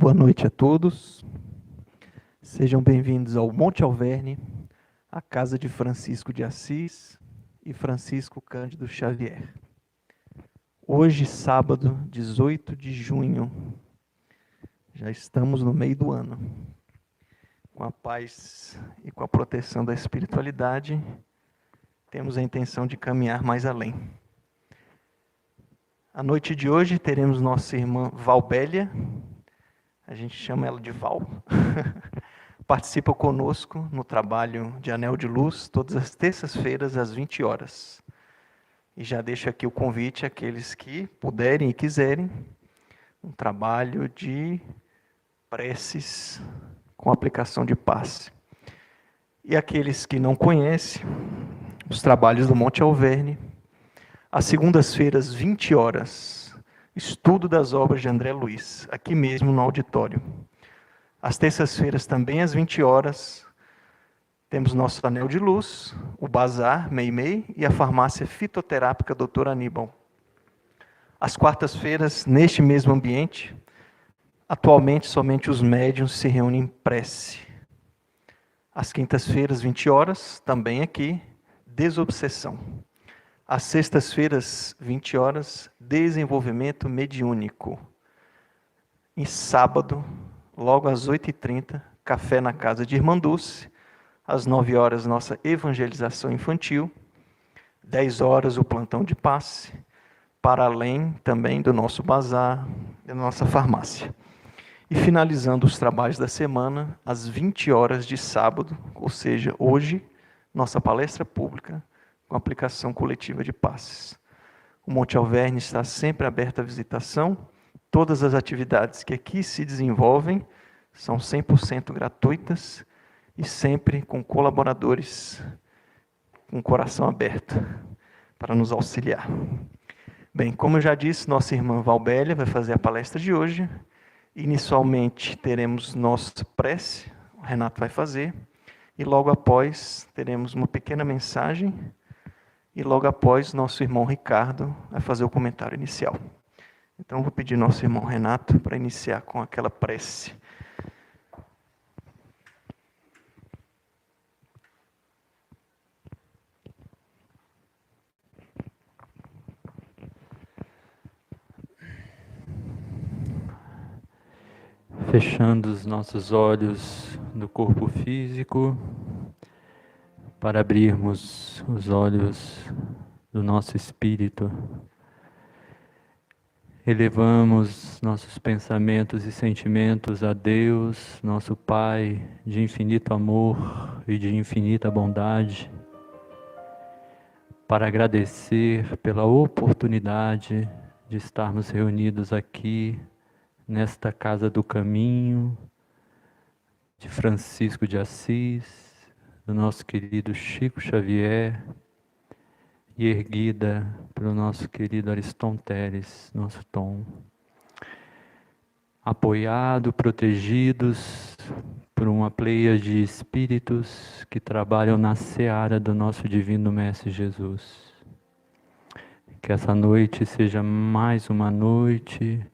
Boa noite a todos. Sejam bem-vindos ao Monte Alverne, a casa de Francisco de Assis e Francisco Cândido Xavier. Hoje, sábado, 18 de junho, já estamos no meio do ano. Com a paz e com a proteção da espiritualidade, temos a intenção de caminhar mais além. A noite de hoje teremos nossa irmã Valbélia, a gente chama ela de Val, participa conosco no trabalho de Anel de Luz, todas as terças-feiras, às 20 horas. E já deixo aqui o convite àqueles que puderem e quiserem, um trabalho de preces com aplicação de passe. E aqueles que não conhecem os trabalhos do Monte Alverne, às segundas-feiras, 20 horas, estudo das obras de André Luiz, aqui mesmo no auditório. Às terças-feiras, também às 20 horas, temos nosso Anel de Luz, o Bazar, Meimei, e a farmácia fitoterápica Dr. Aníbal. Às quartas-feiras, neste mesmo ambiente, atualmente somente os médiuns se reúnem em prece. Às quintas-feiras, 20 horas, também aqui, desobsessão. Às sextas-feiras, 20 horas, desenvolvimento mediúnico. E sábado, logo às 8h30, café na casa de Irmã Dulce. Às 9 horas, nossa evangelização infantil. 10 horas, o plantão de passe. Para além também do nosso bazar, da nossa farmácia. E finalizando os trabalhos da semana, às 20 horas de sábado, ou seja, hoje, nossa palestra pública com aplicação coletiva de passes. O Monte Alverne está sempre aberto à visitação. Todas as atividades que aqui se desenvolvem são 100% gratuitas e sempre com colaboradores com o coração aberto para nos auxiliar. Bem, como eu já disse, nossa irmã Valbélia vai fazer a palestra de hoje. Inicialmente teremos nossa prece, o Renato vai fazer, e logo após teremos uma pequena mensagem, e logo após nosso irmão Ricardo vai fazer o comentário inicial. Então vou pedir nosso irmão Renato para iniciar com aquela prece. Fechando os nossos olhos do corpo físico, para abrirmos os olhos do nosso espírito. Elevamos nossos pensamentos e sentimentos a Deus, nosso Pai, de infinito amor e de infinita bondade, para agradecer pela oportunidade de estarmos reunidos aqui, nesta Casa do Caminho, de Francisco de Assis, do nosso querido Chico Xavier, e erguida pelo nosso querido Ariston Teres, nosso Tom. Apoiado, protegidos por uma pleia de espíritos que trabalham na seara do nosso Divino Mestre Jesus. Que essa noite seja mais uma noite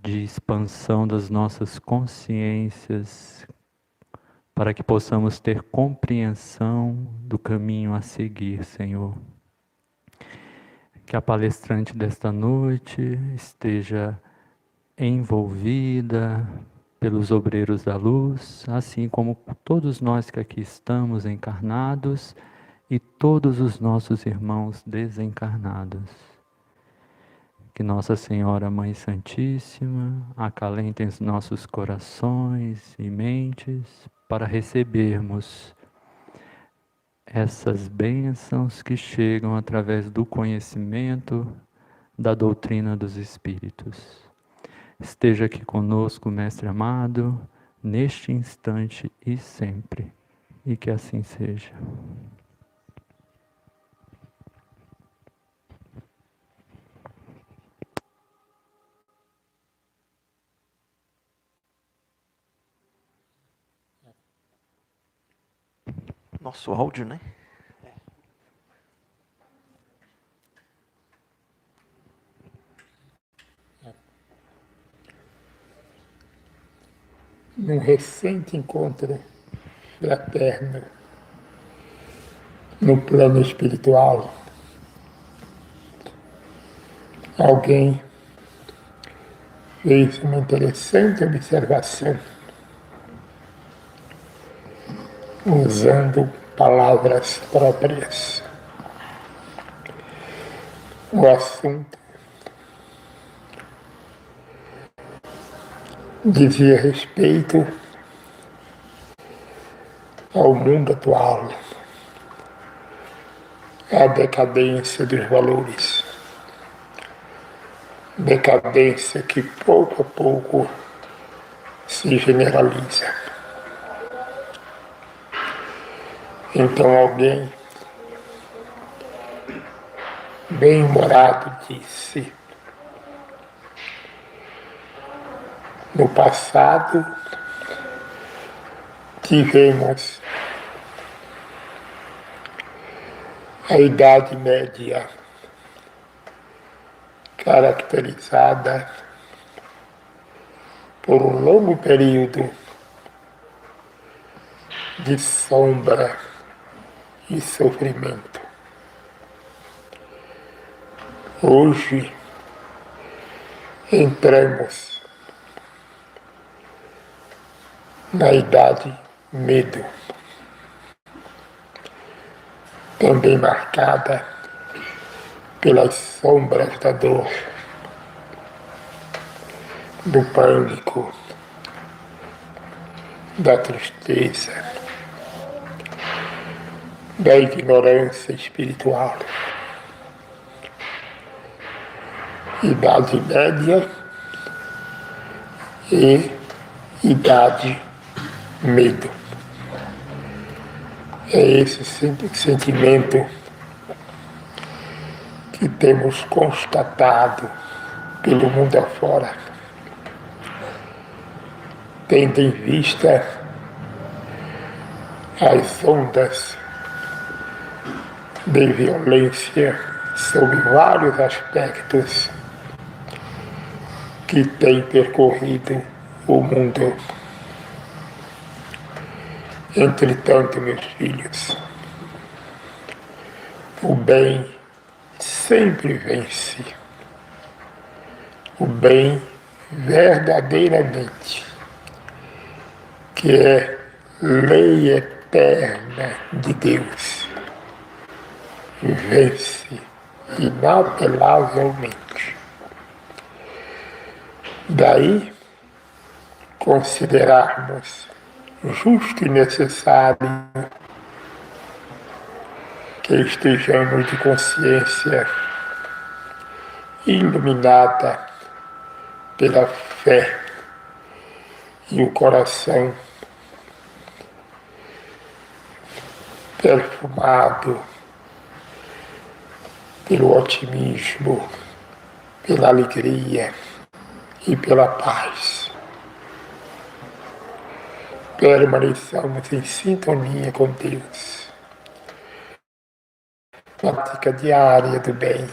de expansão das nossas consciências, para que possamos ter compreensão do caminho a seguir, Senhor. Que a palestrante desta noite esteja envolvida pelos obreiros da luz, assim como todos nós que aqui estamos encarnados e todos os nossos irmãos desencarnados. Que Nossa Senhora Mãe Santíssima acalente os nossos corações e mentes para recebermos essas bênçãos que chegam através do conhecimento da doutrina dos Espíritos. Esteja aqui conosco, Mestre amado, neste instante e sempre, e que assim seja. Nosso áudio, né? num recente encontro fraterno no plano espiritual, alguém fez uma interessante observação usando palavras próprias. O assunto dizia respeito ao mundo atual, à decadência dos valores, decadência que pouco a pouco se generaliza. Então alguém bem-humorado disse: no passado tivemos a Idade Média, caracterizada por um longo período de sombra e sofrimento. Hoje entramos na Idade Medo, também marcada pelas sombras da dor, do pânico, da tristeza, da ignorância espiritual. Idade Média e Idade Medo. É esse sentimento que temos constatado pelo mundo afora, tendo em vista as ondas de violência sob vários aspectos que têm percorrido o mundo. Entretanto, meus filhos, o bem sempre vence. O bem verdadeiramente, que é lei eterna de Deus, vence inapelavelmente. Daí, considerarmos justo e necessário que estejamos de consciência iluminada pela fé e o coração perfumado pelo otimismo, pela alegria e pela paz. Permaneçamos em sintonia com Deus. Prática diária do bem.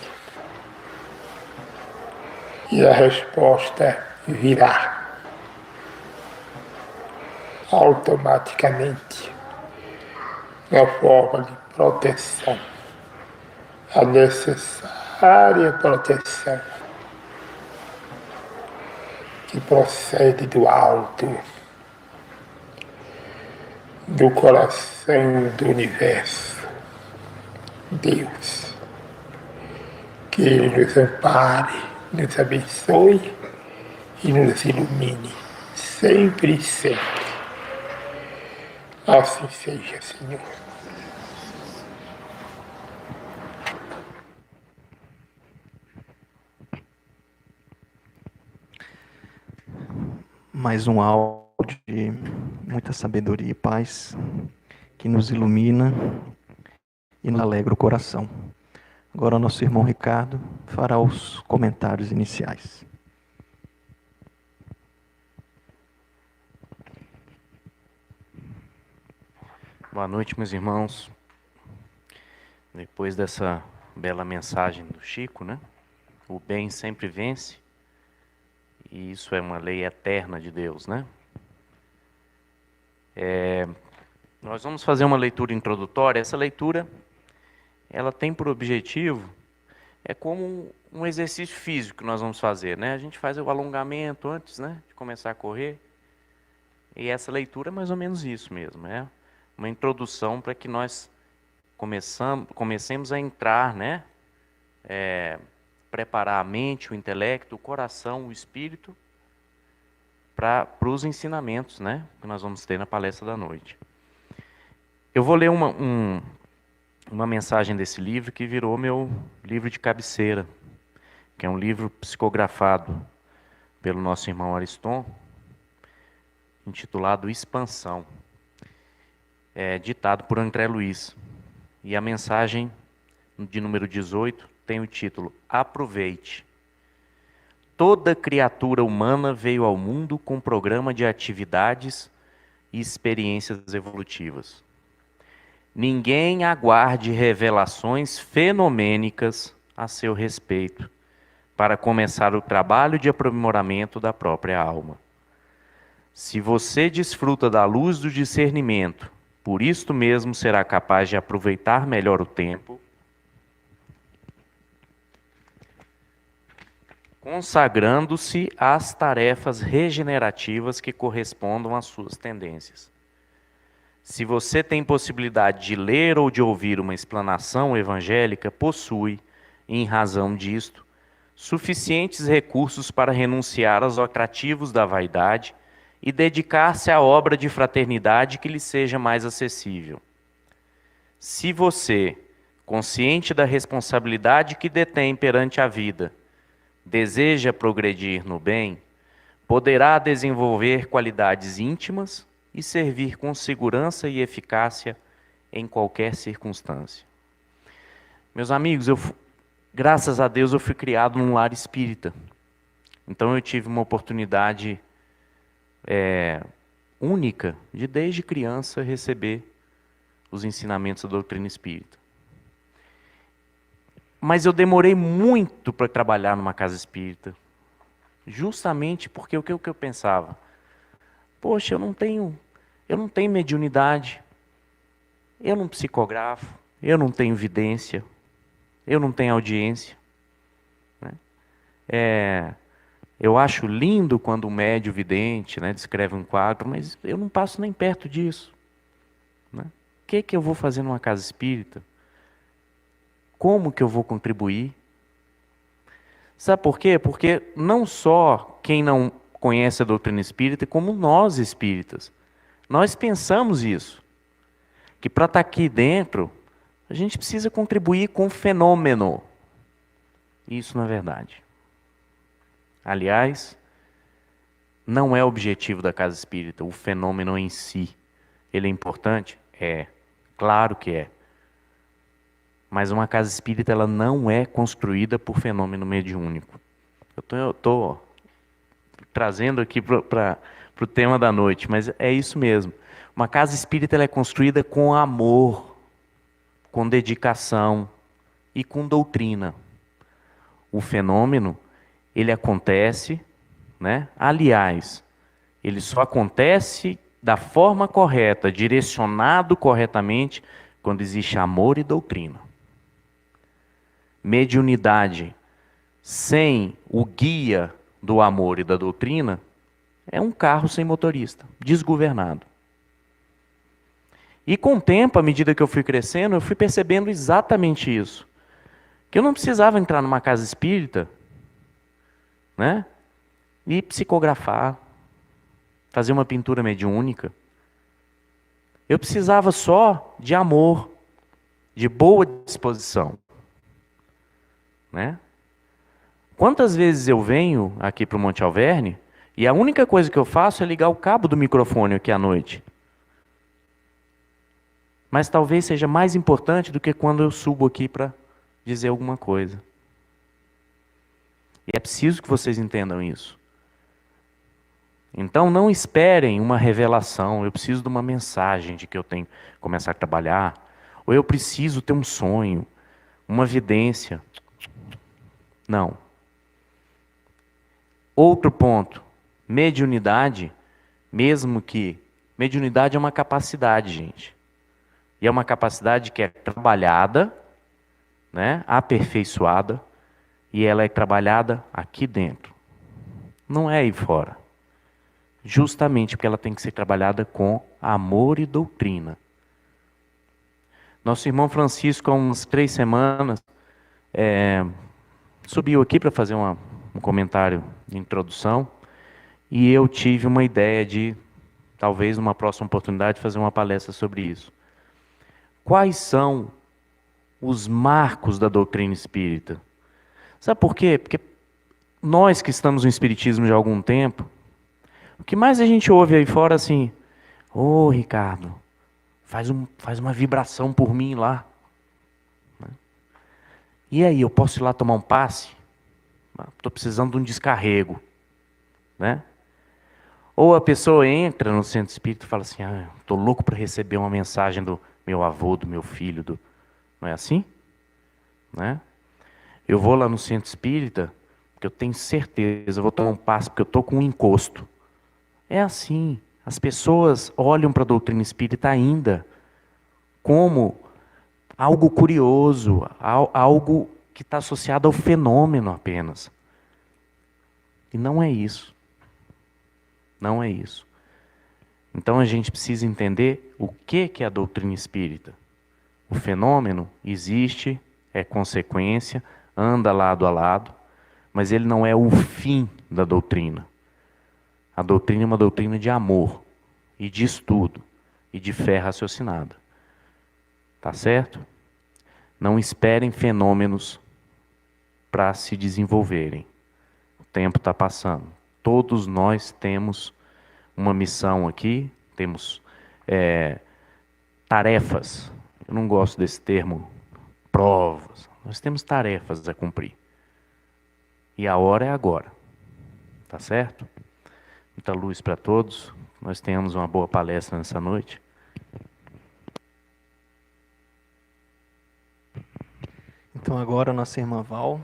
E a resposta virá automaticamente na forma de proteção, a necessária proteção que procede do alto, do coração do universo, Deus, que Ele nos ampare, nos abençoe e nos ilumine, sempre e sempre. Assim seja, Senhor. Mais um áudio de muita sabedoria e paz que nos ilumina e nos alegra o coração. Agora nosso irmão Ricardo fará os comentários iniciais. Boa noite, meus irmãos. Depois dessa bela mensagem do Chico, né? O bem sempre vence. E isso é uma lei eterna de Deus, né? Nós vamos fazer uma leitura introdutória. Essa leitura, ela tem por objetivo, é como um exercício físico que nós vamos fazer, né? A gente faz o alongamento antes, né, de começar a correr. E essa leitura é mais ou menos isso mesmo, é uma introdução para que nós comecemos a entrar, né, preparar a mente, o intelecto, o coração, o espírito para os ensinamentos, né, que nós vamos ter na palestra da noite. Eu vou ler uma mensagem desse livro que virou meu livro de cabeceira, que é um livro psicografado pelo nosso irmão Ariston, intitulado Expansão, ditado por André Luiz. E a mensagem de número 18 tem o título Aproveite. Toda criatura humana veio ao mundo com um programa de atividades e experiências evolutivas. Ninguém aguarde revelações fenomênicas a seu respeito para começar o trabalho de aprimoramento da própria alma. Se você desfruta da luz do discernimento, por isto mesmo será capaz de aproveitar melhor o tempo, consagrando-se às tarefas regenerativas que correspondam às suas tendências. Se você tem possibilidade de ler ou de ouvir uma explanação evangélica, possui, em razão disto, suficientes recursos para renunciar aos atrativos da vaidade e dedicar-se à obra de fraternidade que lhe seja mais acessível. Se você, consciente da responsabilidade que detém perante a vida, deseja progredir no bem, poderá desenvolver qualidades íntimas e servir com segurança e eficácia em qualquer circunstância. Meus amigos, graças a Deus eu fui criado num lar espírita. Então eu tive uma oportunidade única de desde criança receber os ensinamentos da doutrina espírita. Mas eu demorei muito para trabalhar numa casa espírita, justamente porque o que eu pensava? Poxa, eu não tenho mediunidade, eu não psicografo, eu não tenho vidência, eu não tenho audiência, né? Eu acho lindo quando um médium vidente, né, descreve um quadro, mas eu não passo nem perto disso, né? O que eu vou fazer numa casa espírita? Como que eu vou contribuir? Sabe por quê? Porque não só quem não conhece a doutrina espírita, como nós espíritas, nós pensamos isso, que para estar aqui dentro, a gente precisa contribuir com o fenômeno. Isso não é verdade. Aliás, não é o objetivo da casa espírita, o fenômeno em si. Ele é importante? É, claro que é. Mas uma casa espírita ela não é construída por fenômeno mediúnico. Eu estou trazendo aqui para o tema da noite, mas é isso mesmo. Uma casa espírita ela é construída com amor, com dedicação e com doutrina. O fenômeno, ele acontece, né? Aliás, ele só acontece da forma correta, direcionado corretamente, quando existe amor e doutrina. Mediunidade sem o guia do amor e da doutrina é um carro sem motorista, desgovernado. E com o tempo, à medida que eu fui crescendo, eu fui percebendo exatamente isso. Que eu não precisava entrar numa casa espírita, né, e psicografar, fazer uma pintura mediúnica. Eu precisava só de amor, de boa disposição, né? Quantas vezes eu venho aqui para o Monte Alverne e a única coisa que eu faço é ligar o cabo do microfone aqui à noite. Mas talvez seja mais importante do que quando eu subo aqui para dizer alguma coisa. E é preciso que vocês entendam isso. Então não esperem uma revelação, eu preciso de uma mensagem de que eu tenho que começar a trabalhar, ou eu preciso ter um sonho, uma vidência. Não. Outro ponto, mediunidade, mesmo que Mediunidade é uma capacidade, gente. E é uma capacidade que é trabalhada, né, aperfeiçoada, e ela é trabalhada aqui dentro. Não é aí fora. Justamente porque ela tem que ser trabalhada com amor e doutrina. Nosso irmão Francisco, há umas 3 semanas, subiu aqui para fazer um comentário de introdução, e eu tive uma ideia de, talvez numa próxima oportunidade, fazer uma palestra sobre isso. Quais são os marcos da doutrina espírita? Sabe por quê? Porque nós que estamos no espiritismo já há algum tempo, o que mais a gente ouve aí fora assim, ô Ricardo, faz uma vibração por mim lá. E aí, eu posso ir lá tomar um passe? Estou precisando de um descarrego. Né? Ou a pessoa entra no centro espírita e fala assim, estou louco para receber uma mensagem do meu avô, do meu filho. Não é assim? Né? Eu vou lá no centro espírita, porque eu tenho certeza, eu vou tomar um passe porque eu estou com um encosto. É assim. As pessoas olham para a doutrina espírita ainda como algo curioso, algo que está associado ao fenômeno apenas. E não é isso. Não é isso. Então a gente precisa entender o que é a doutrina espírita. O fenômeno existe, é consequência, anda lado a lado, mas ele não é o fim da doutrina. A doutrina é uma doutrina de amor, e de estudo, e de fé raciocinada. Tá certo? Não esperem fenômenos para se desenvolverem. O tempo está passando. Todos nós temos uma missão aqui, temos tarefas. Eu não gosto desse termo, provas. Nós temos tarefas a cumprir. E a hora é agora. Tá certo? Muita luz para todos. Nós tenhamos uma boa palestra nessa noite. Então agora nossa irmã Val.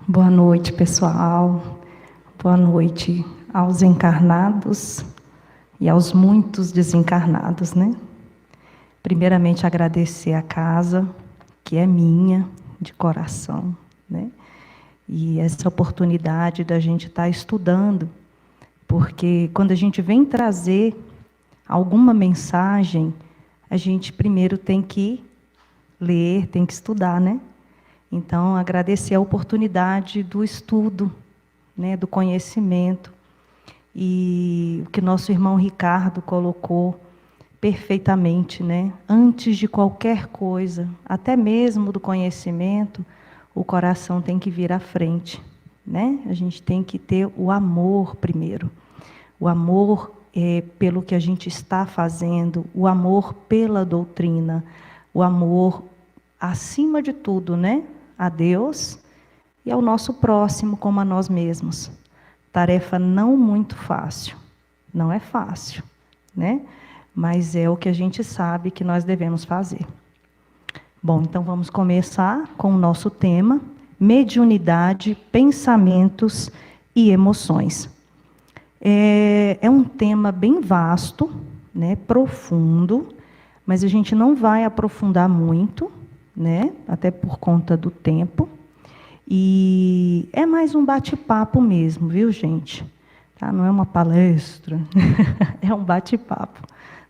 Boa noite, pessoal. Boa noite aos encarnados e aos muitos desencarnados, né? Primeiramente, agradecer a casa, que é minha, de coração, né? E essa oportunidade da gente estar estudando, porque quando a gente vem trazer alguma mensagem, a gente primeiro tem que ler, tem que estudar, né? Então, agradecer a oportunidade do estudo, né, do conhecimento. E o que nosso irmão Ricardo colocou perfeitamente, né? Antes de qualquer coisa, até mesmo do conhecimento, o coração tem que vir à frente, né? A gente tem que ter o amor primeiro. O amor pelo que a gente está fazendo, o amor pela doutrina, o amor, acima de tudo, né? A Deus e ao nosso próximo como a nós mesmos. Tarefa não muito fácil, não é fácil, né? Mas é o que a gente sabe que nós devemos fazer. Bom, então vamos começar com o nosso tema, mediunidade, pensamentos e emoções. É um tema bem vasto, né? Profundo, mas a gente não vai aprofundar muito, né? Até por conta do tempo. E é mais um bate-papo mesmo, viu, gente? Tá? Não é uma palestra, é um bate-papo.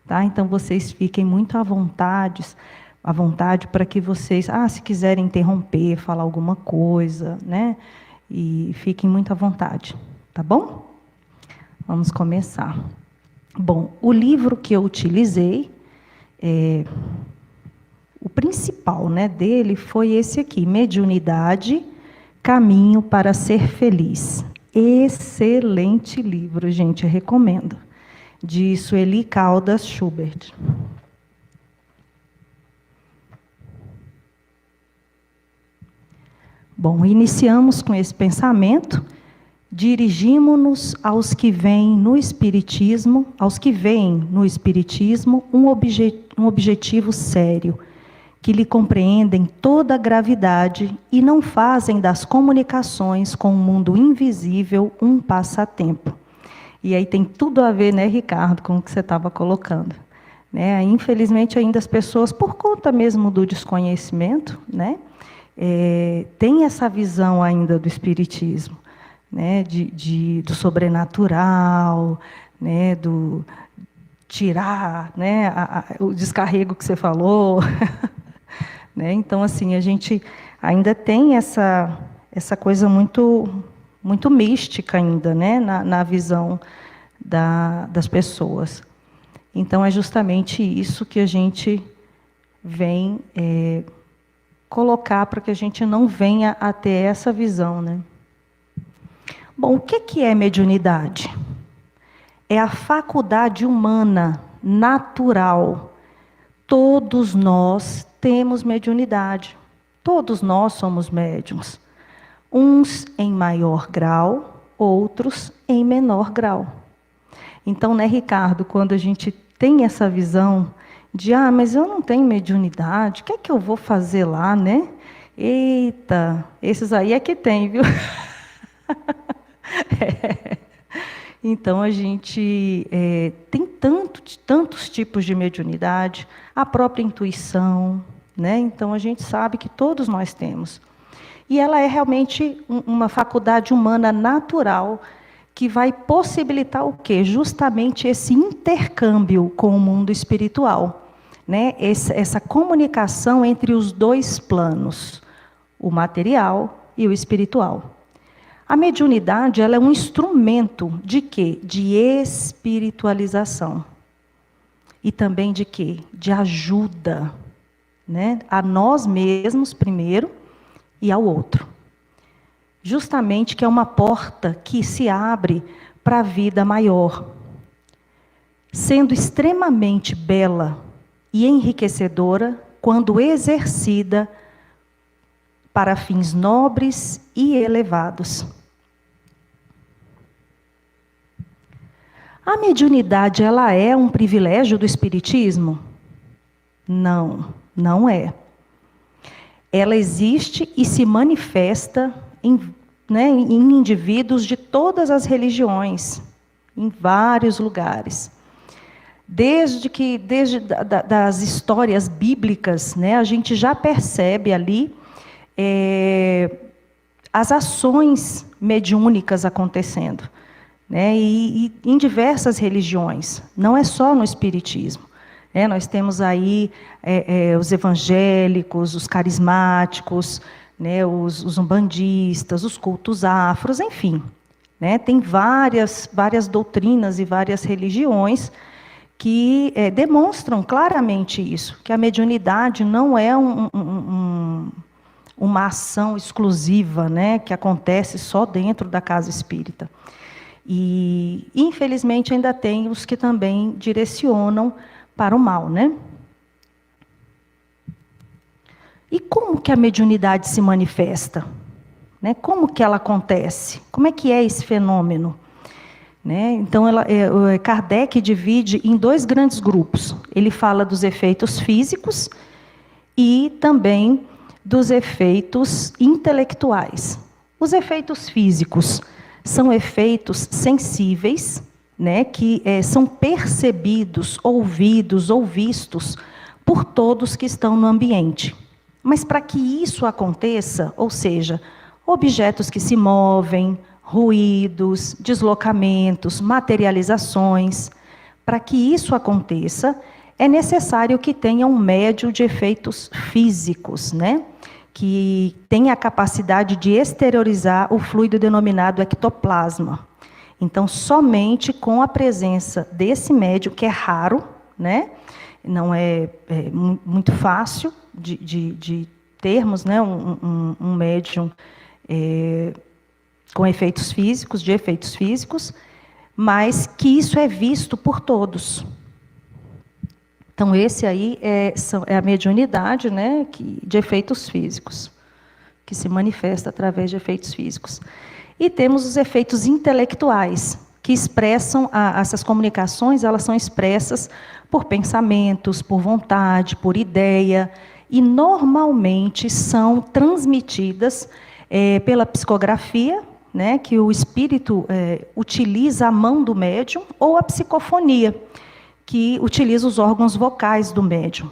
Tá? Então, vocês fiquem muito à vontade para que vocês, se quiserem interromper, falar alguma coisa, né? E fiquem muito à vontade, tá bom? Vamos começar. Bom, o livro que eu utilizei, o principal, né, dele foi esse aqui, Mediunidade, Caminho para Ser Feliz. Excelente livro, gente, eu recomendo. De Sueli Caldas Schubert. Bom, iniciamos com esse pensamento dirigimo-nos aos que veem no Espiritismo, um objetivo sério, que lhe compreendem toda a gravidade e não fazem das comunicações com o mundo invisível um passatempo. E aí tem tudo a ver, né, Ricardo, com o que você estava colocando. Né? Infelizmente, ainda as pessoas, por conta mesmo do desconhecimento, né, têm essa visão ainda do Espiritismo, né, do sobrenatural, né, do tirar, né, o descarrego que você falou. Né? Então, assim, a gente ainda tem essa coisa muito mística ainda, né, na visão das pessoas. Então, é justamente isso que a gente vem colocar para que a gente não venha a ter essa visão. Né? Bom, o que é mediunidade? É a faculdade humana, natural. Todos nós temos mediunidade. Todos nós somos médiuns. Uns em maior grau, outros em menor grau. Então, né, Ricardo, quando a gente tem essa visão de, mas eu não tenho mediunidade, o que é que eu vou fazer lá, né? Eita, esses aí é que tem, viu? Então, a gente tem tantos tipos de mediunidade, a própria intuição, né? Então, a gente sabe que todos nós temos. E ela é realmente uma faculdade humana natural que vai possibilitar o quê? Justamente esse intercâmbio com o mundo espiritual, né? Essa comunicação entre os dois planos, o material e o espiritual. A mediunidade, ela é um instrumento de quê? De espiritualização. E também de quê? De ajuda, né? A nós mesmos primeiro e ao outro. Justamente que é uma porta que se abre para a vida maior. Sendo extremamente bela e enriquecedora quando exercida para fins nobres e elevados. A mediunidade, ela é um privilégio do Espiritismo? Não, não é. Ela existe e se manifesta em indivíduos de todas as religiões, em vários lugares. Desde das histórias bíblicas, né, a gente já percebe ali as ações mediúnicas acontecendo. Né, e em diversas religiões, não é só no Espiritismo. Né, nós temos aí os evangélicos, os carismáticos, né, os umbandistas, os cultos afros, enfim. Né, tem várias doutrinas e várias religiões que demonstram claramente isso, que a mediunidade não é uma ação exclusiva, né, que acontece só dentro da casa espírita. E, infelizmente, ainda tem os que também direcionam para o mal, né? E como que a mediunidade se manifesta? Né? Como que ela acontece? Como é que é esse fenômeno? Né? Então, Kardec divide em dois grandes grupos. Ele fala dos efeitos físicos e também dos efeitos intelectuais. Os efeitos físicos são efeitos sensíveis, né, que são percebidos, ouvidos ou vistos por todos que estão no ambiente. Mas para que isso aconteça, ou seja, objetos que se movem, ruídos, deslocamentos, materializações, para que isso aconteça, é necessário que tenha um médio de efeitos físicos, né? Que tem a capacidade de exteriorizar o fluido denominado ectoplasma. Então, somente com a presença desse médium, que é raro, né? Não é muito fácil de termos, né? um médium com efeitos físicos, de efeitos físicos, mas que isso é visto por todos. Então, esse aí é a mediunidade, né, de efeitos físicos, que se manifesta através de efeitos físicos. E temos os efeitos intelectuais, que expressam, essas comunicações, elas são expressas por pensamentos, por vontade, por ideia, e normalmente são transmitidas pela psicografia, né, que o espírito utiliza a mão do médium, ou a psicofonia, que utiliza os órgãos vocais do médium.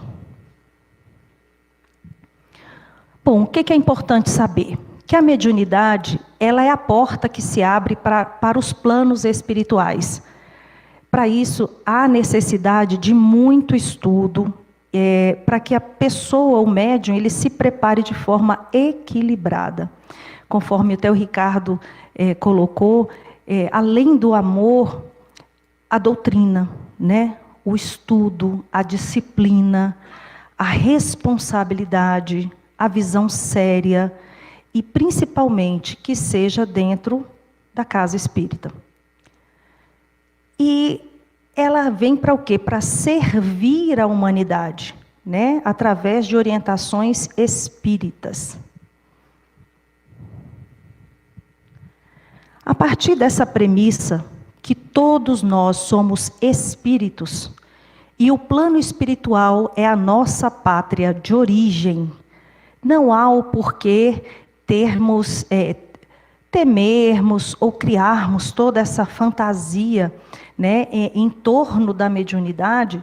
Bom, o que é importante saber? Que a mediunidade, ela é a porta que se abre para os planos espirituais. Para isso, há necessidade de muito estudo, para que a pessoa, o médium, ele se prepare de forma equilibrada. Conforme até o Ricardo colocou, além do amor, a doutrina, né? O estudo, a disciplina, a responsabilidade, a visão séria, e principalmente que seja dentro da casa espírita. E ela vem para o quê? Para servir a humanidade, né? Através de orientações espíritas. A partir dessa premissa, que todos nós somos espíritos, e o plano espiritual é a nossa pátria de origem, não há o porquê temermos ou criarmos toda essa fantasia, né, em torno da mediunidade,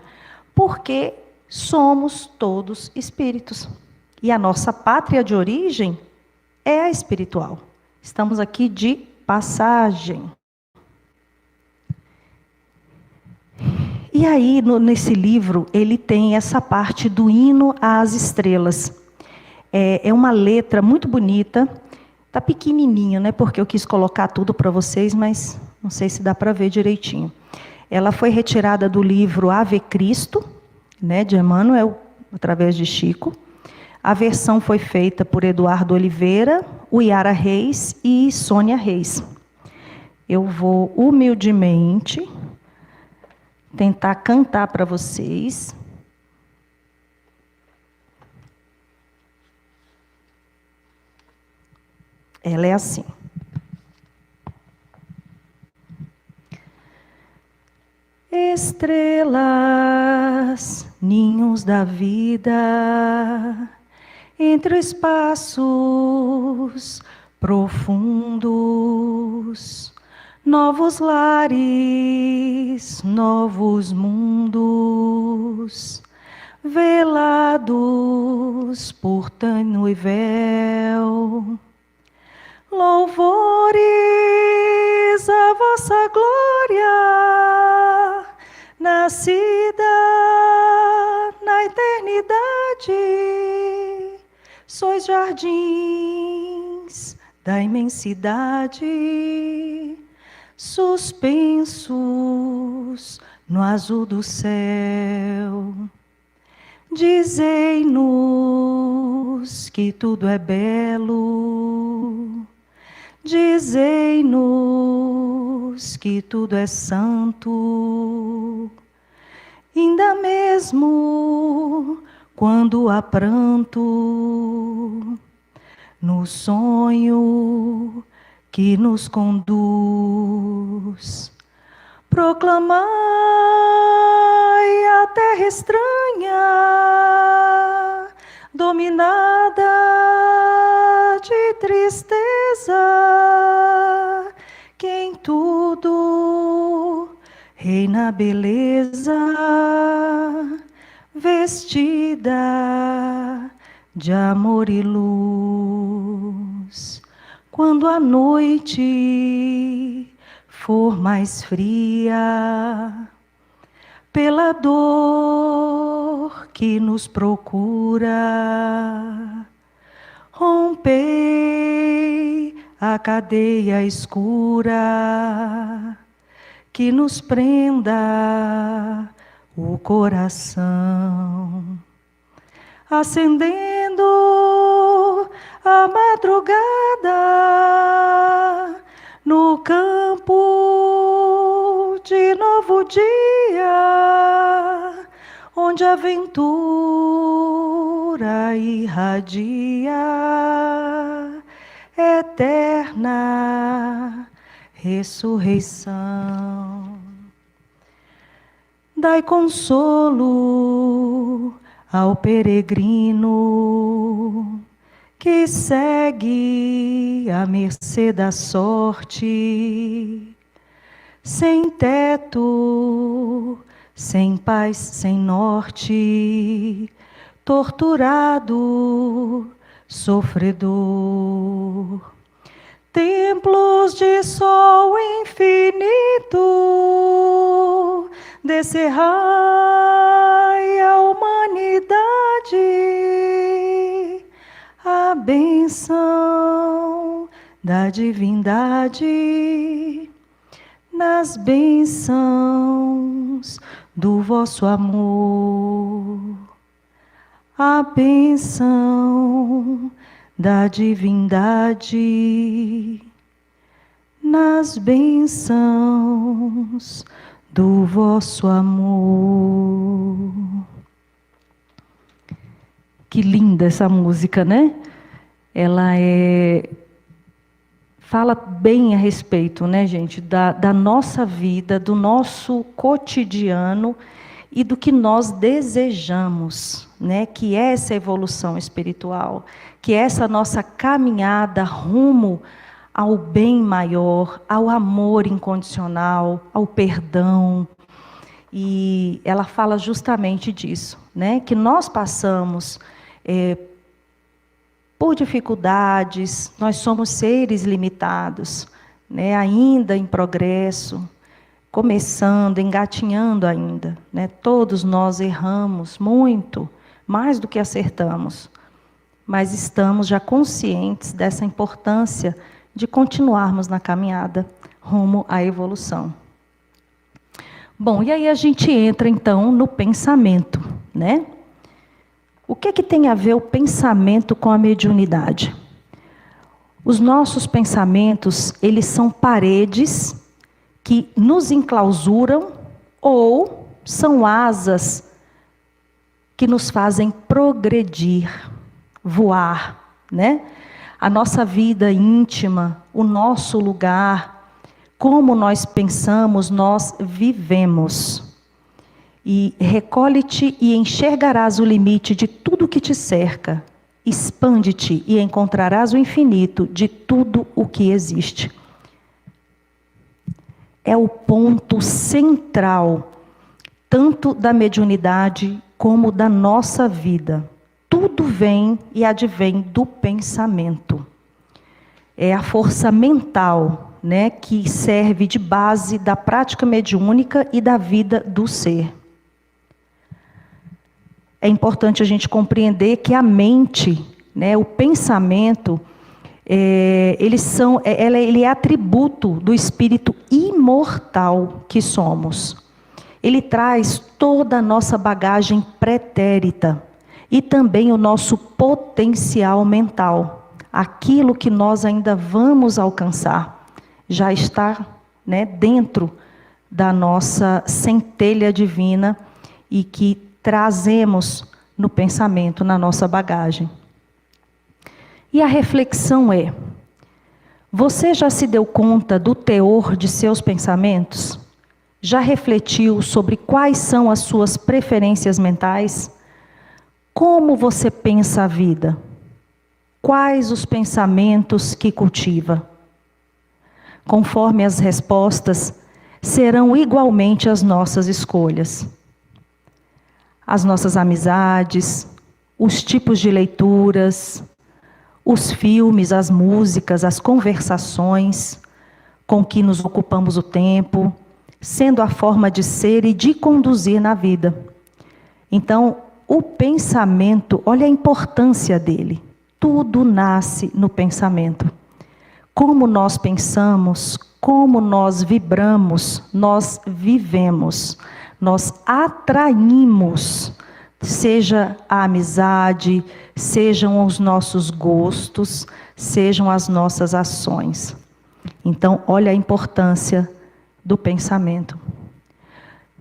porque somos todos espíritos. E a nossa pátria de origem é a espiritual. Estamos aqui de passagem. E aí, nesse livro, ele tem essa parte do hino às estrelas. É uma letra muito bonita, está pequenininho, né? Porque eu quis colocar tudo para vocês, mas não sei se dá para ver direitinho. Ela foi retirada do livro Ave Cristo, né, de Emmanuel, através de Chico. A versão foi feita por Eduardo Oliveira, Uiara Reis e Sônia Reis. Eu vou humildemente tentar cantar para vocês. Ela é assim. Estrelas, ninhos da vida, entre espaços profundos, novos lares, novos mundos, velados por tênue véu. Louvores à vossa glória, nascida na eternidade, sois jardins da imensidade, suspensos no azul do céu. Dizei-nos que tudo é belo, dizei-nos que tudo é santo, ainda mesmo quando há pranto, no sonho que nos conduz. Proclamai a terra estranha, dominada de tristeza, que em tudo reina a beleza, vestida de amor e luz. Quando a noite for mais fria, pela dor que nos procura, rompei a cadeia escura que nos prenda o coração, acendendo a madrugada no campo de novo dia, onde a ventura irradia, eterna ressurreição. Dai consolo ao peregrino que segue à mercê da sorte, sem teto, sem paz, sem norte, torturado, sofredor. Templos de sol infinito, descerrai a humanidade, a bênção da divindade, nas bênçãos do vosso amor, a bênção da divindade, nas bênçãos do vosso amor. Que linda essa música, né? Ela fala bem a respeito, né, gente, da nossa vida, do nosso cotidiano e do que nós desejamos, né, que é essa evolução espiritual, que é essa nossa caminhada rumo ao bem maior, ao amor incondicional, ao perdão. E ela fala justamente disso, né, que nós passamos por dificuldades, nós somos seres limitados, né, ainda em progresso, começando, engatinhando ainda, né? Todos nós erramos muito, mais do que acertamos, mas estamos já conscientes dessa importância de continuarmos na caminhada rumo à evolução. Bom, e aí a gente entra então no pensamento, né? O que tem a ver o pensamento com a mediunidade? Os nossos pensamentos, eles são paredes que nos enclausuram ou são asas que nos fazem progredir, voar, né? A nossa vida íntima, o nosso lugar, como nós pensamos, nós vivemos. E recolhe-te e enxergarás o limite de tudo que te cerca. Expande-te e encontrarás o infinito de tudo o que existe. É o ponto central, tanto da mediunidade como da nossa vida. Tudo vem e advém do pensamento. É a força mental, né, que serve de base da prática mediúnica e da vida do ser. É importante a gente compreender que a mente, né, o pensamento, ele é atributo do espírito imortal que somos. Ele traz toda a nossa bagagem pretérita e também o nosso potencial mental. Aquilo que nós ainda vamos alcançar já está, né, dentro da nossa centelha divina e que trazemos no pensamento, na nossa bagagem. E a reflexão é: você já se deu conta do teor de seus pensamentos? Já refletiu sobre quais são as suas preferências mentais? Como você pensa a vida? Quais os pensamentos que cultiva? Conforme as respostas, serão igualmente as nossas escolhas. As nossas amizades, os tipos de leituras, os filmes, as músicas, as conversações com que nos ocupamos o tempo, sendo a forma de ser e de conduzir na vida. Então, o pensamento, olha a importância dele. Tudo nasce no pensamento. Como nós pensamos, como nós vibramos, nós vivemos. Nós atraímos, seja a amizade, sejam os nossos gostos, sejam as nossas ações. Então, olha a importância do pensamento.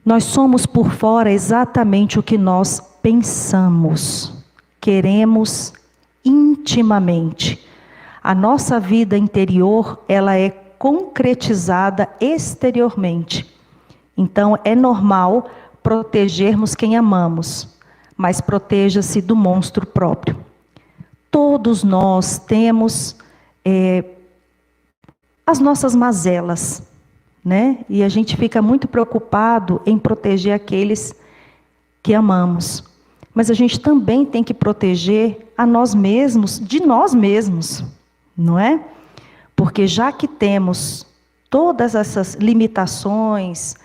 Nós somos por fora exatamente o que nós pensamos, queremos intimamente. A nossa vida interior, ela é concretizada exteriormente. Então, é normal protegermos quem amamos, mas proteja-se do monstro próprio. Todos nós temos as nossas mazelas, né? E a gente fica muito preocupado em proteger aqueles que amamos. Mas a gente também tem que proteger a nós mesmos, de nós mesmos, não é? Porque já que temos todas essas limitações,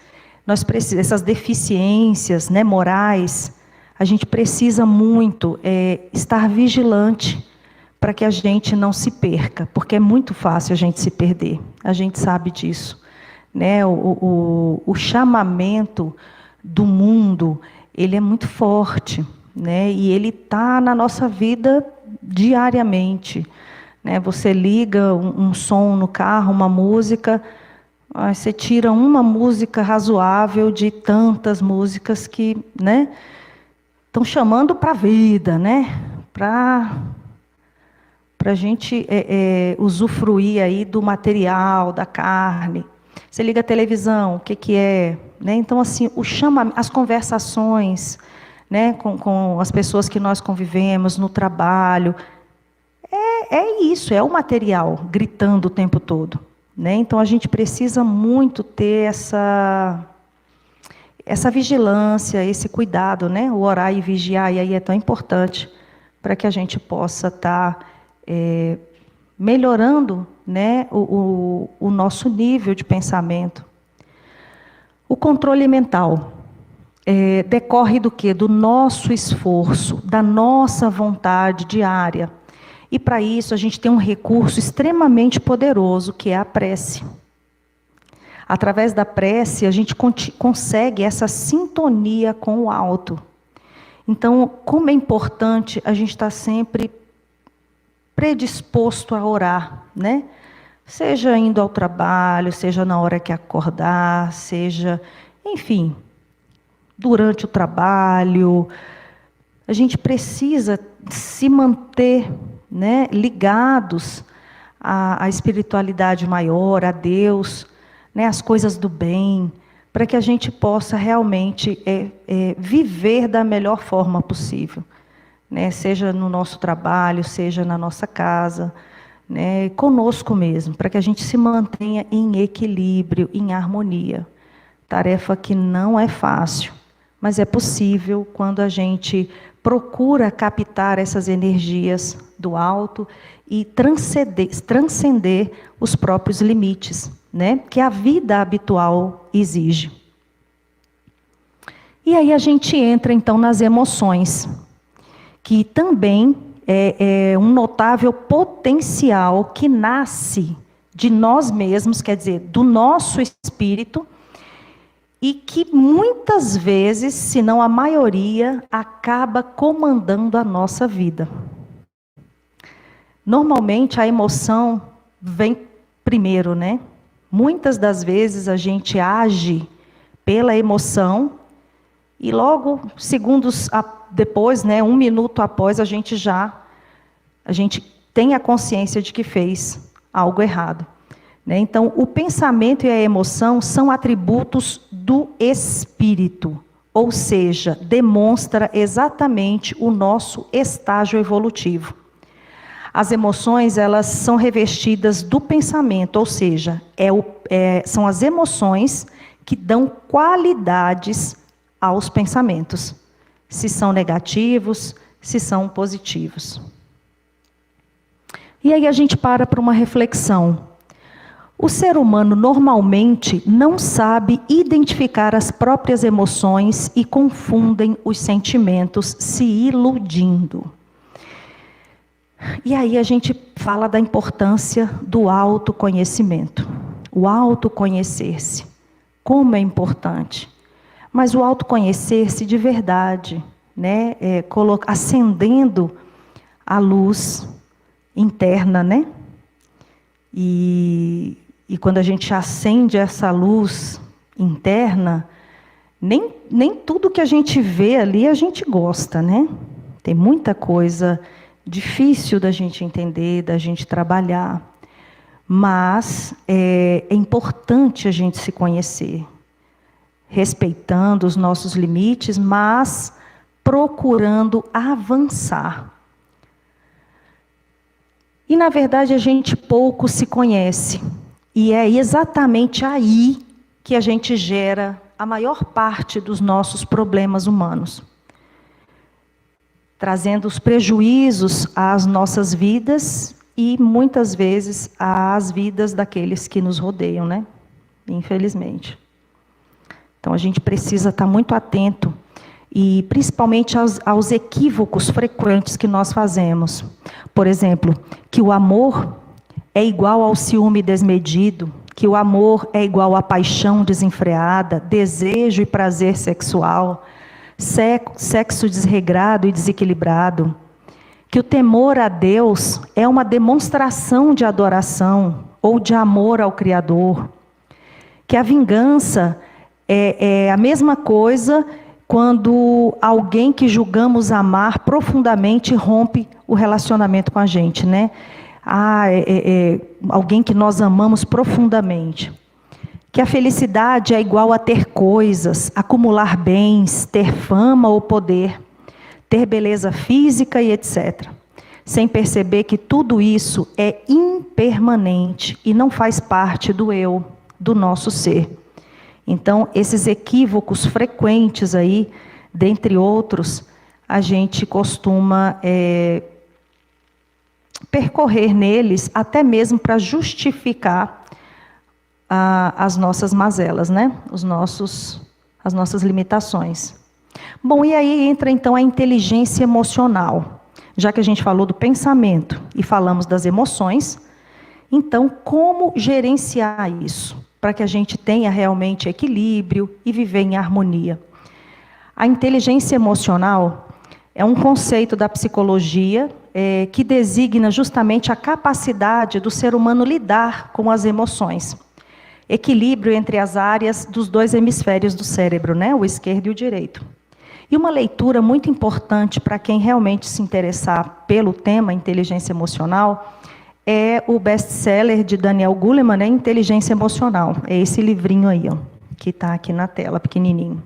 essas deficiências, né, morais, a gente precisa muito estar vigilante para que a gente não se perca, porque é muito fácil a gente se perder, a gente sabe disso, né? O chamamento do mundo, ele é muito forte, né? E ele está na nossa vida diariamente, né? Você liga um som no carro, uma música, aí você tira uma música razoável de tantas músicas que, né, estão chamando para a vida, né? Para a gente usufruir aí do material, da carne. Você liga a televisão, o que é? Né? Então, assim, as conversações, né, com as pessoas que nós convivemos no trabalho, é isso, é o material gritando o tempo todo, né? Então, a gente precisa muito ter essa vigilância, esse cuidado, né? O orar e vigiar, e aí é tão importante para que a gente possa estar melhorando, né, o nosso nível de pensamento. O controle mental decorre do quê? Do nosso esforço, da nossa vontade diária. E para isso a gente tem um recurso extremamente poderoso, que é a prece. Através da prece a gente consegue essa sintonia com o alto. Então, como é importante a gente estar sempre predisposto a orar, né? Seja indo ao trabalho, seja na hora que acordar, seja, enfim, durante o trabalho. A gente precisa se manter, né, ligados à espiritualidade maior, a Deus, né, às coisas do bem, para que a gente possa realmente viver da melhor forma possível, né, seja no nosso trabalho, seja na nossa casa, né, conosco mesmo, para que a gente se mantenha em equilíbrio, em harmonia. Tarefa que não é fácil, mas é possível quando a gente procura captar essas energias do alto e transcender os próprios limites, né, que a vida habitual exige. E aí a gente entra então nas emoções, que também é um notável potencial que nasce de nós mesmos, quer dizer, do nosso espírito, e que muitas vezes, se não a maioria, acaba comandando a nossa vida. Normalmente a emoção vem primeiro, né? Muitas das vezes a gente age pela emoção e logo, segundos depois, né, 1 minuto após, a gente tem a consciência de que fez algo errado. Né? Então, o pensamento e a emoção são atributos do espírito, ou seja, demonstra exatamente o nosso estágio evolutivo. As emoções, elas são revestidas do pensamento, ou seja, são as emoções que dão qualidades aos pensamentos, se são negativos, se são positivos. E aí a gente para uma reflexão. O ser humano normalmente não sabe identificar as próprias emoções e confundem os sentimentos, se iludindo. E aí a gente fala da importância do autoconhecimento. O autoconhecer-se. Como é importante. Mas o autoconhecer-se de verdade, né? Acendendo a luz interna, né? E quando a gente acende essa luz interna, nem tudo que a gente vê ali a gente gosta, né? Tem muita coisa difícil da gente entender, da gente trabalhar, mas é importante a gente se conhecer, respeitando os nossos limites, mas procurando avançar. E, na verdade, a gente pouco se conhece. E é exatamente aí que a gente gera a maior parte dos nossos problemas humanos. Trazendo os prejuízos às nossas vidas e, muitas vezes, às vidas daqueles que nos rodeiam, né? Infelizmente. Então, a gente precisa estar muito atento, e principalmente aos equívocos frequentes que nós fazemos. Por exemplo, que o amor é igual ao ciúme desmedido, que o amor é igual à paixão desenfreada, desejo e prazer sexual, sexo desregrado e desequilibrado, que o temor a Deus é uma demonstração de adoração ou de amor ao Criador, que a vingança é a mesma coisa quando alguém que julgamos amar profundamente rompe o relacionamento com a gente, né? Alguém que nós amamos profundamente. Que a felicidade é igual a ter coisas, acumular bens, ter fama ou poder, ter beleza física e etc. Sem perceber que tudo isso é impermanente e não faz parte do eu, do nosso ser. Então, esses equívocos frequentes aí, dentre outros, a gente costuma percorrer neles, até mesmo para justificar as nossas mazelas, né? As nossas limitações. Bom, e aí entra então a inteligência emocional. Já que a gente falou do pensamento e falamos das emoções, então como gerenciar isso? Para que a gente tenha realmente equilíbrio e viver em harmonia. A inteligência emocional é um conceito da psicologia que designa justamente a capacidade do ser humano lidar com as emoções. Equilíbrio entre as áreas dos dois hemisférios do cérebro, né? O esquerdo e o direito. E uma leitura muito importante para quem realmente se interessar pelo tema inteligência emocional é o best-seller de Daniel Goleman, né? Inteligência Emocional. É esse livrinho aí, ó, que está aqui na tela, pequenininho.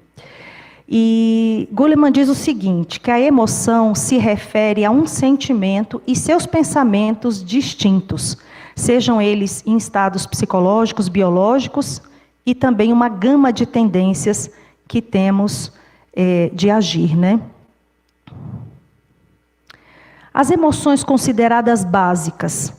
E Goleman diz o seguinte, que a emoção se refere a um sentimento e seus pensamentos distintos, sejam eles em estados psicológicos, biológicos, e também uma gama de tendências que temos de agir, né? As emoções consideradas básicas.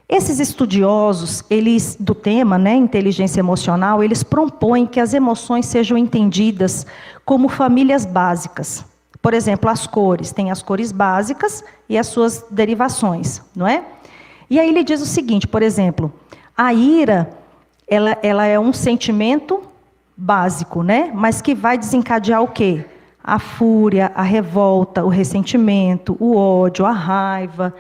Esses estudiosos, eles do tema, né, inteligência emocional, eles propõem que as emoções sejam entendidas como famílias básicas. Por exemplo, as cores, tem as cores básicas e as suas derivações, não é? E aí ele diz o seguinte, por exemplo, a ira, ela é um sentimento básico, né? Mas que vai desencadear o quê? A fúria, a revolta, o ressentimento, o ódio, a raiva.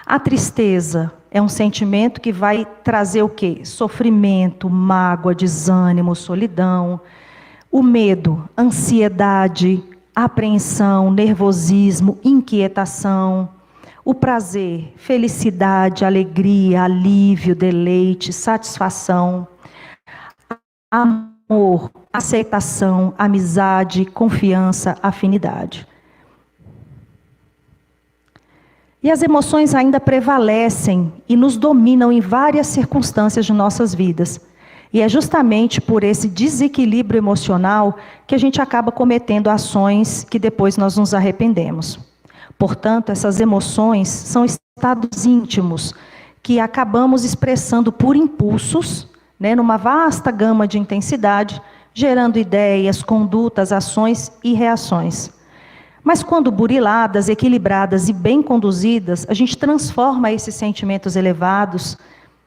A tristeza é um sentimento que vai trazer o quê? Sofrimento, mágoa, desânimo, solidão. O medo, ansiedade, apreensão, nervosismo, inquietação. O prazer, felicidade, alegria, alívio, deleite, satisfação. Amor, aceitação, amizade, confiança, afinidade. E as emoções ainda prevalecem e nos dominam em várias circunstâncias de nossas vidas. E é justamente por esse desequilíbrio emocional que a gente acaba cometendo ações que depois nós nos arrependemos. Portanto, essas emoções são estados íntimos que acabamos expressando por impulsos, né, numa vasta gama de intensidade, gerando ideias, condutas, ações e reações. Mas quando buriladas, equilibradas e bem conduzidas, a gente transforma esses sentimentos elevados,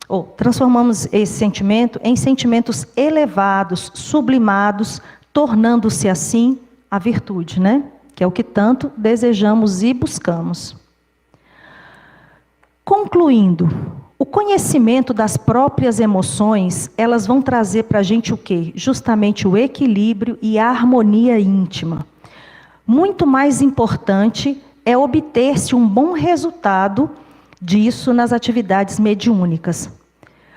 ou transformamos esse sentimento em sentimentos elevados, sublimados, tornando-se assim a virtude, né? Que é o que tanto desejamos e buscamos. Concluindo, o conhecimento das próprias emoções, elas vão trazer para a gente o quê? Justamente o equilíbrio e a harmonia íntima. Muito mais importante é obter-se um bom resultado disso nas atividades mediúnicas.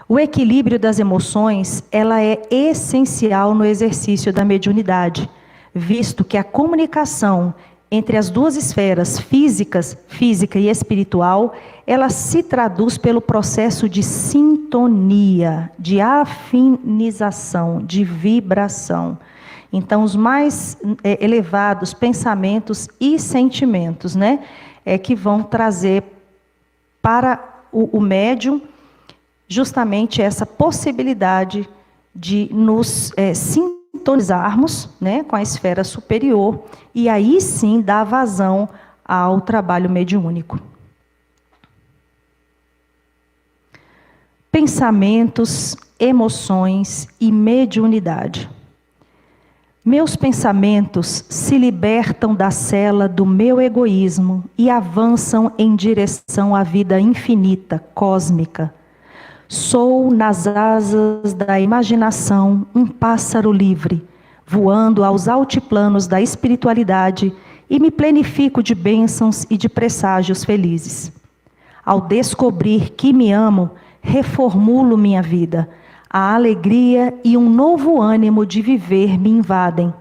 O equilíbrio das emoções, ela é essencial no exercício da mediunidade, visto que a comunicação entre as duas esferas física e espiritual, ela se traduz pelo processo de sintonia, de afinização, de vibração. Então, os mais elevados pensamentos e sentimentos, né, é que vão trazer para o médium justamente essa possibilidade de nos sintonizarmos, né, com a esfera superior e aí sim dar vazão ao trabalho mediúnico. Pensamentos, emoções e mediunidade. Meus pensamentos se libertam da cela do meu egoísmo e avançam em direção à vida infinita, cósmica. Sou, nas asas da imaginação, um pássaro livre, voando aos altiplanos da espiritualidade e me plenifico de bênçãos e de presságios felizes. Ao descobrir que me amo, reformulo minha vida. A alegria e um novo ânimo de viver me invadem.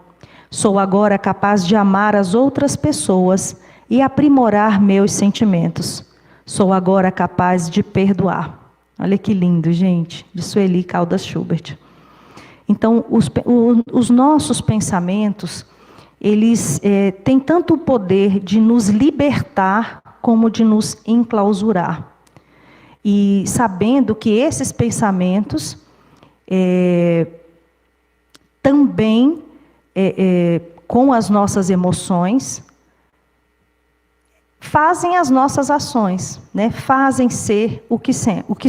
Sou agora capaz de amar as outras pessoas e aprimorar meus sentimentos. Sou agora capaz de perdoar. Olha que lindo, gente, de Sueli Caldas Schubert. Então, os nossos pensamentos, eles têm tanto o poder de nos libertar como de nos enclausurar. E sabendo que esses pensamentos também, com as nossas emoções, fazem as nossas ações, né? Fazem ser o que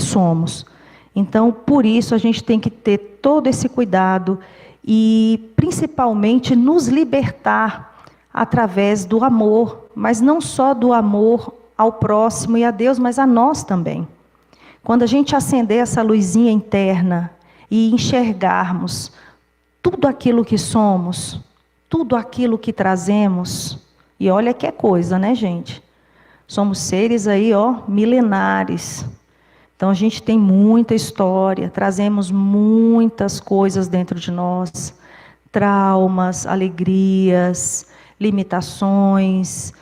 somos. Então, por isso, a gente tem que ter todo esse cuidado e, principalmente, nos libertar através do amor, mas não só do amor ao próximo e a Deus, mas a nós também. Quando a gente acender essa luzinha interna e enxergarmos tudo aquilo que somos, tudo aquilo que trazemos, e olha que é coisa, né, gente? Somos seres aí, milenares. Então a gente tem muita história, trazemos muitas coisas dentro de nós, traumas, alegrias, limitações,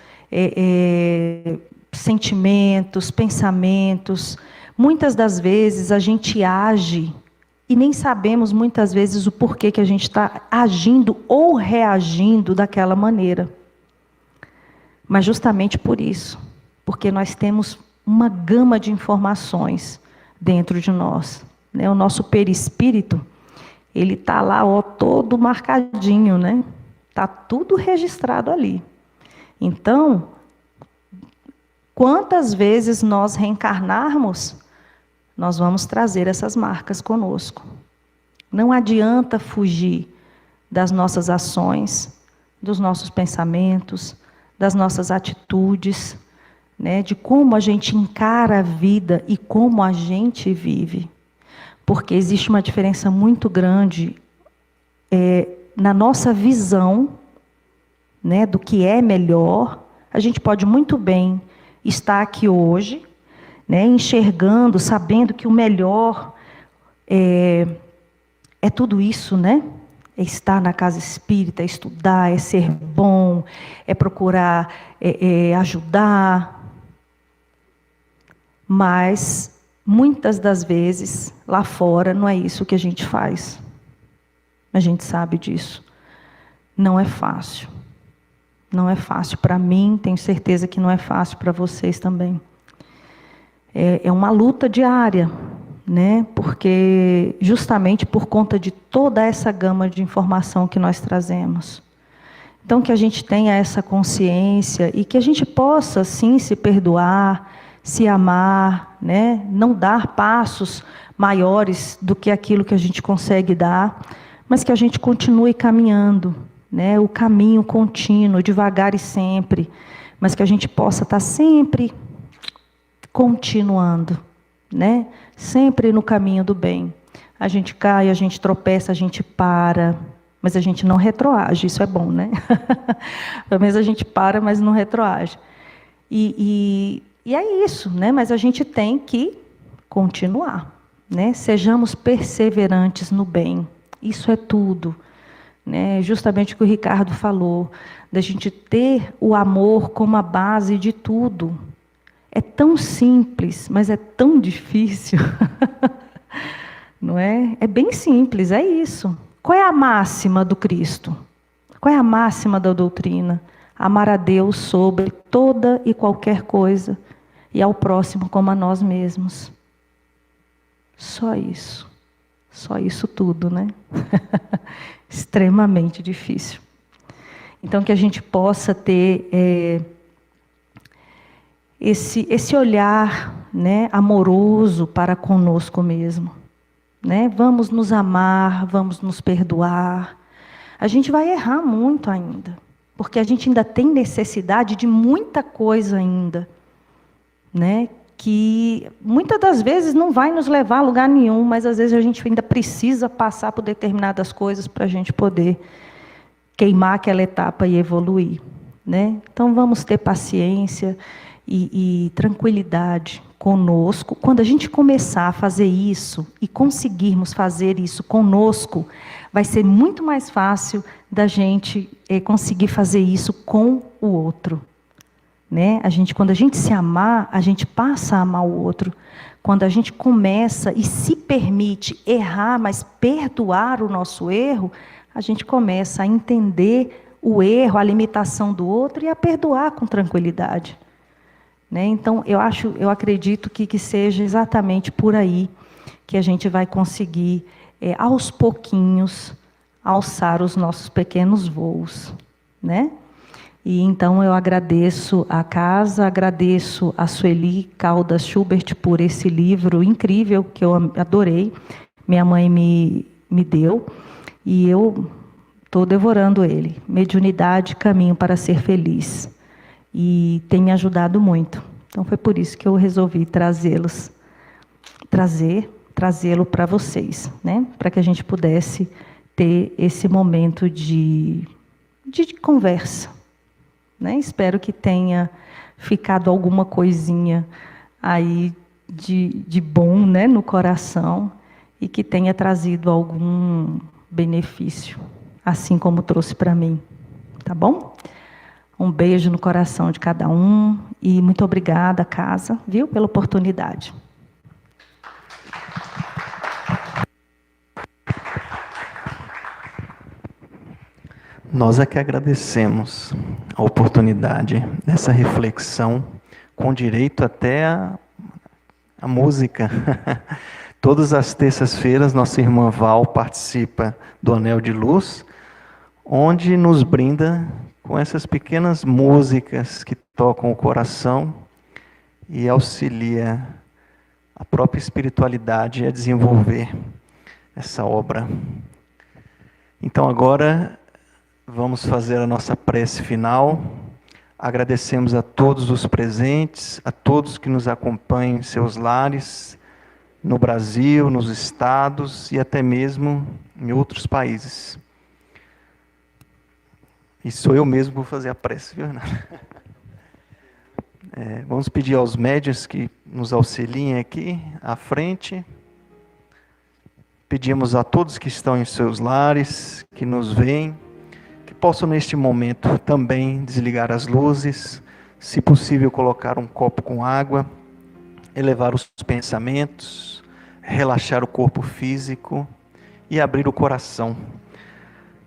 sentimentos, pensamentos. Muitas das vezes a gente age e nem sabemos muitas vezes o porquê que a gente está agindo ou reagindo daquela maneira. Mas justamente por isso, porque nós temos uma gama de informações dentro de nós, né? O nosso perispírito, ele está lá, todo marcadinho, né? Está tudo registrado ali. Então, quantas vezes nós reencarnarmos, nós vamos trazer essas marcas conosco. Não adianta fugir das nossas ações, dos nossos pensamentos, das nossas atitudes, né, de como a gente encara a vida e como a gente vive. Porque existe uma diferença muito grande na nossa visão, né, do que é melhor. A gente pode muito bem estar aqui hoje, né, enxergando, sabendo que o melhor é tudo isso, né? É estar na casa espírita, é estudar, é ser bom, é procurar ajudar. Mas, muitas das vezes, lá fora, não é isso que a gente faz. A gente sabe disso. Não é fácil. Não é fácil para mim, tenho certeza que não é fácil para vocês também. É uma luta diária, né? Porque justamente por conta de toda essa gama de informação que nós trazemos. Então, que a gente tenha essa consciência e que a gente possa, sim, se perdoar, se amar, né? Não dar passos maiores do que aquilo que a gente consegue dar, mas que a gente continue caminhando, né? O caminho contínuo, devagar e sempre, mas que a gente possa estar sempre continuando, né? Sempre no caminho do bem. A gente cai, a gente tropeça, a gente para, mas a gente não retroage, isso é bom, né? Pelo menos a gente para, mas não retroage. E é isso, né? Mas a gente tem que continuar, né? Sejamos perseverantes no bem. Isso é tudo, né? Justamente o que o Ricardo falou, da gente ter o amor como a base de tudo. É tão simples, mas é tão difícil. Não é? É bem simples, é isso. Qual é a máxima do Cristo? Qual é a máxima da doutrina? Amar a Deus sobre toda e qualquer coisa e ao próximo como a nós mesmos. Só isso. Só isso tudo, né? Extremamente difícil. Então, que a gente possa ter esse olhar, né, amoroso para conosco mesmo. Né? Vamos nos amar, vamos nos perdoar. A gente vai errar muito ainda, porque a gente ainda tem necessidade de muita coisa ainda, né? Que muitas das vezes não vai nos levar a lugar nenhum, mas às vezes a gente ainda precisa passar por determinadas coisas para a gente poder queimar aquela etapa e evoluir, né? Então vamos ter paciência e tranquilidade conosco. Quando a gente começar a fazer isso e conseguirmos fazer isso conosco, vai ser muito mais fácil da gente conseguir fazer isso com o outro. Né? Quando a gente se amar, a gente passa a amar o outro. Quando a gente começa e se permite errar, mas perdoar o nosso erro, a gente começa a entender o erro, a limitação do outro e a perdoar com tranquilidade. Né? Então, eu acredito que seja exatamente por aí que a gente vai conseguir, aos pouquinhos, alçar os nossos pequenos voos. Né? E então eu agradeço a casa, agradeço a Sueli Caldas Schubert por esse livro incrível que eu adorei. Minha mãe me deu e eu estou devorando ele. Mediunidade, Caminho para Ser Feliz. E tem me ajudado muito. Então foi por isso que eu resolvi trazê-lo para vocês, né? Para que a gente pudesse ter esse momento de conversa. Né? Espero que tenha ficado alguma coisinha aí de bom, né, no coração e que tenha trazido algum benefício, assim como trouxe para mim. Tá bom? Um beijo no coração de cada um e muito obrigada, casa, viu, pela oportunidade. Nós é que agradecemos a oportunidade dessa reflexão, com direito até a música. Todas as terças-feiras, nossa irmã Val participa do Anel de Luz, onde nos brinda com essas pequenas músicas que tocam o coração e auxilia a própria espiritualidade a desenvolver essa obra. Então agora vamos fazer a nossa prece final. Agradecemos a todos os presentes, a todos que nos acompanham em seus lares, no Brasil, nos estados e até mesmo em outros países. E sou eu mesmo que vou fazer a prece, viu, Renato? Vamos pedir aos médiuns que nos auxiliem aqui à frente. Pedimos a todos que estão em seus lares, que nos veem, que possam neste momento também desligar as luzes, se possível colocar um copo com água, elevar os pensamentos, relaxar o corpo físico e abrir o coração,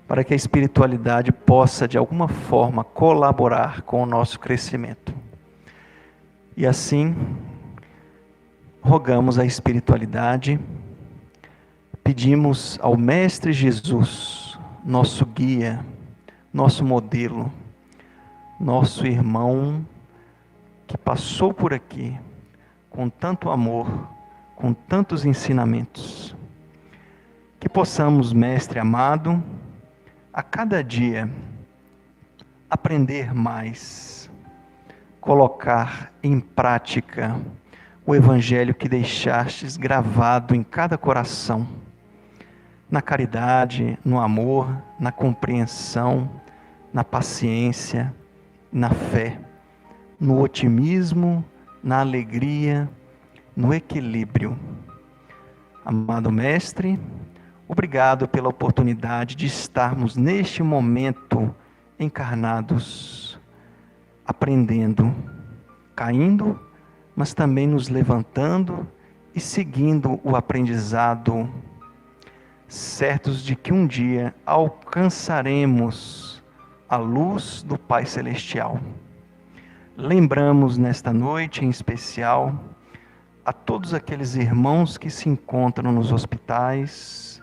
para que a espiritualidade possa de alguma forma colaborar com o nosso crescimento. E assim, rogamos à espiritualidade, pedimos ao Mestre Jesus, nosso guia, nosso modelo, nosso irmão que passou por aqui com tanto amor, com tantos ensinamentos, que possamos, Mestre amado, a cada dia aprender mais, colocar em prática o Evangelho que deixastes gravado em cada coração, na caridade, no amor, na compreensão, na paciência, na fé, no otimismo, na alegria, no equilíbrio. Amado Mestre, obrigado pela oportunidade de estarmos neste momento encarnados, aprendendo, caindo, mas também nos levantando e seguindo o aprendizado, certos de que um dia alcançaremos a luz do Pai Celestial. Lembramos nesta noite em especial a todos aqueles irmãos que se encontram nos hospitais,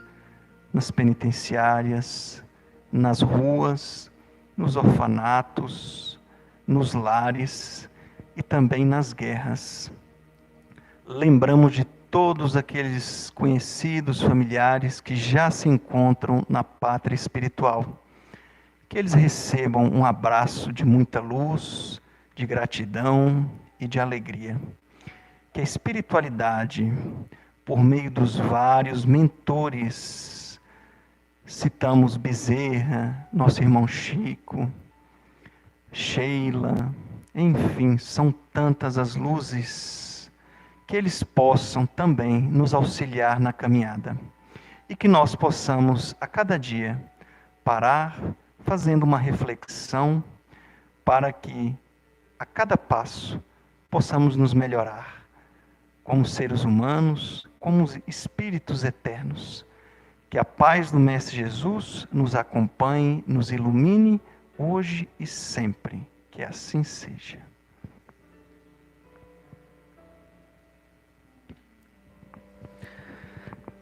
nas penitenciárias, nas ruas, nos orfanatos, nos lares e também nas guerras. Lembramos de todos aqueles conhecidos, familiares que já se encontram na pátria espiritual. Que eles recebam um abraço de muita luz, de gratidão e de alegria. Que a espiritualidade, por meio dos vários mentores, citamos Bezerra, nosso irmão Chico, Sheila, enfim, são tantas as luzes, que eles possam também nos auxiliar na caminhada. E que nós possamos, a cada dia, parar, fazendo uma reflexão, para que, a cada passo, possamos nos melhorar, como seres humanos, como espíritos eternos. Que a paz do Mestre Jesus nos acompanhe, nos ilumine, hoje e sempre. Que assim seja.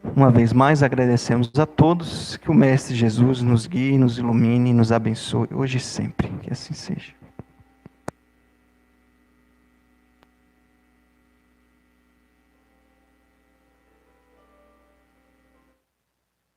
Uma vez mais agradecemos a todos, que o Mestre Jesus nos guie, nos ilumine e nos abençoe, hoje e sempre. Que assim seja.